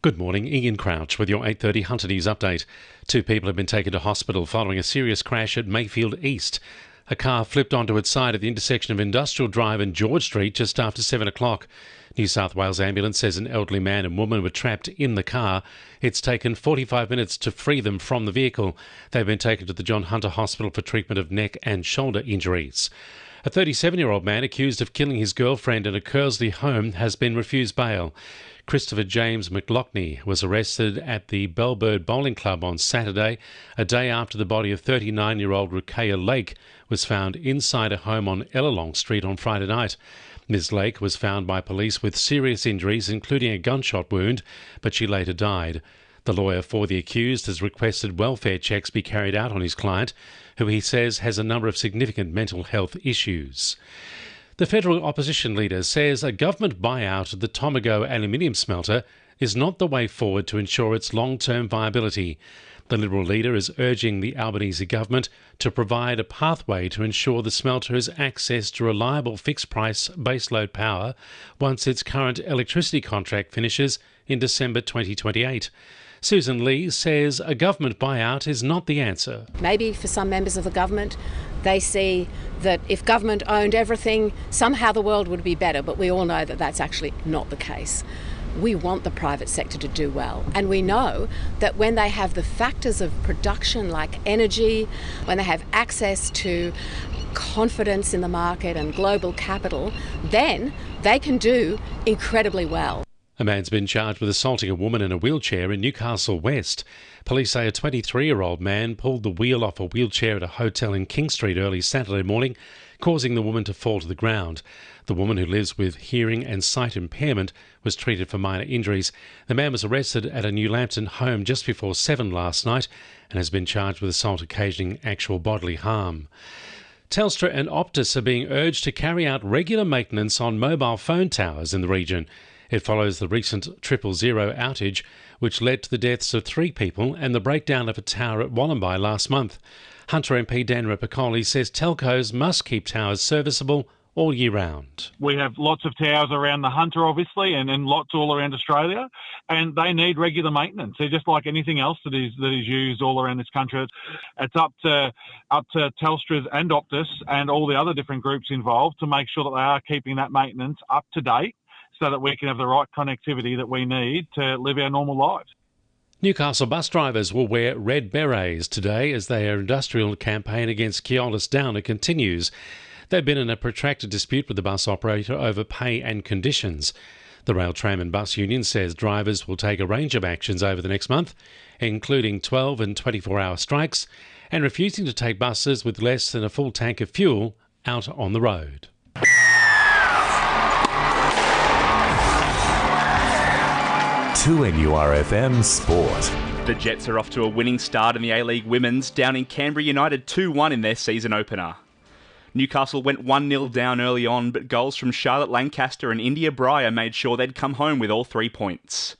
Good morning, Ian Crouch with your 8:30 Hunter News update. 2 people have been taken to hospital following a serious crash at Mayfield East. A car flipped onto its side at the intersection of Industrial Drive and George Street just after 7 o'clock. New South Wales Ambulance says an elderly man and woman were trapped in the car. It's taken 45 minutes to free them from the vehicle. They've been taken to the John Hunter Hospital for treatment of neck and shoulder injuries. A 37-year-old man accused of killing his girlfriend in a Kersley home has been refused bail. Christopher James McLaughlin was arrested at the Bellbird Bowling Club on Saturday, a day after the body of 39-year-old Rukeya Lake was found inside a home on Ellalong Street on Friday night. Ms. Lake was found by police with serious injuries, including a gunshot wound, but she later died. The lawyer for the accused has requested welfare checks be carried out on his client, who he says has a number of significant mental health issues. The federal opposition leader says a government buyout of the Tomago aluminium smelter is not the way forward to ensure its long-term viability. The Liberal leader is urging the Albanese government to provide a pathway to ensure the smelter has access to reliable fixed-price baseload power once its current electricity contract finishes in December 2028. Susan Lee says a government buyout is not the answer. Maybe for some members of the government, they see that if government owned everything, somehow the world would be better, but we all know that that's actually not the case. We want the private sector to do well, and we know that when they have the factors of production like energy, when they have access to confidence in the market and global capital, then they can do incredibly well. A man's been charged with assaulting a woman in a wheelchair in Newcastle West. Police say a 23-year-old man pulled the wheel off a wheelchair at a hotel in King Street early Saturday morning, causing the woman to fall to the ground. The woman, who lives with hearing and sight impairment, was treated for minor injuries. The man was arrested at a New Lambton home just before 7 last night and has been charged with assault occasioning actual bodily harm. Telstra and Optus are being urged to carry out regular maintenance on mobile phone towers in the region. It follows the recent 000 outage, which led to the deaths of 3 people and the breakdown of a tower at Wollombi last month. Hunter MP Dan Rapicoli says telcos must keep towers serviceable all year round. We have lots of towers around the Hunter, obviously, and lots all around Australia, and they need regular maintenance. They're just like anything else that is used all around this country. It's up to Telstra and Optus and all the other different groups involved to make sure that they are keeping that maintenance up to date, so that we can have the right connectivity that we need to live our normal lives. Newcastle bus drivers will wear red berets today as their industrial campaign against Keolis Downer continues. They've been in a protracted dispute with the bus operator over pay and conditions. The Rail, Tram and Bus Union says drivers will take a range of actions over the next month, including 12 and 24-hour strikes and refusing to take buses with less than a full tank of fuel out on the road. To 2NURFM Sport. The Jets are off to a winning start in the A-League Women's, downing Canberra United 2-1 in their season opener. Newcastle went 1-0 down early on, but goals from Charlotte Lancaster and India Breyer made sure they'd come home with all 3 points.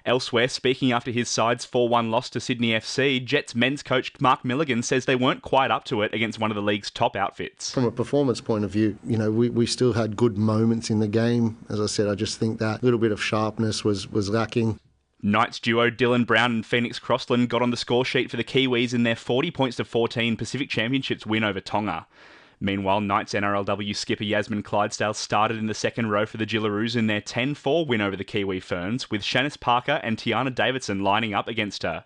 Elsewhere, speaking after his side's 4-1 loss to Sydney FC, Jets men's coach Mark Milligan says they weren't quite up to it against one of the league's top outfits. From a performance point of view, we still had good moments in the game. As I said, I just think that little bit of sharpness was lacking. Knights duo Dylan Brown and Phoenix Crossland got on the score sheet for the Kiwis in their 40-14 Pacific Championships win over Tonga. Meanwhile, Knights NRLW skipper Yasmin Clydesdale started in the second row for the Gillaroos in their 10-4 win over the Kiwi Ferns, with Shanice Parker and Tiana Davidson lining up against her.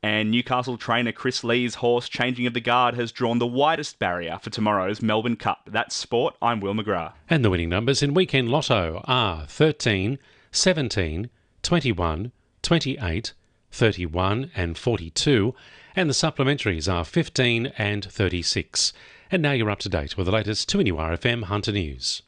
And Newcastle trainer Chris Lee's horse Changing of the Guard has drawn the widest barrier for tomorrow's Melbourne Cup. That's sport. I'm Will McGrath. And the winning numbers in Weekend Lotto are 13, 17, 21, 28, 31 and 42, and the supplementaries are 15 and 36. And now you're up to date with the latest 2NURFM Hunter News.